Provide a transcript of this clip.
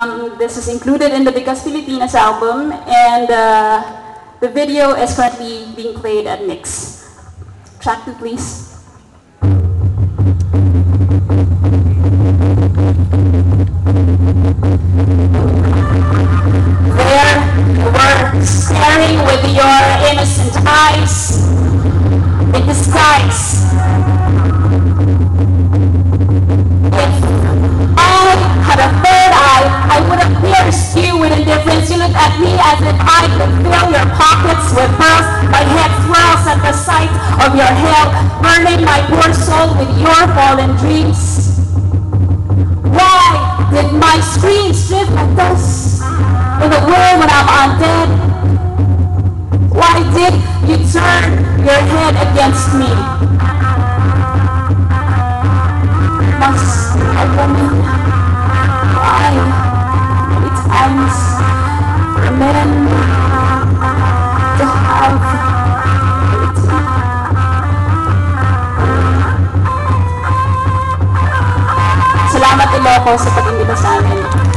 This is included in the Because Filipinas album, and the video is currently being played at Mix. Track 2, please. There you were, staring with your innocent eyes in disguise. I would have pierced you with indifference. You looked at me as if I could fill your pockets with pearls. My head swirls at the sight of your hell, burning my poor soul with your fallen dreams. Why did my screams drift like dust in the world when I'm undead? Why did you turn your head against me? Must a woman cry many times for men to have pity? Salamat Ilocos sa pag-imbita sa amin.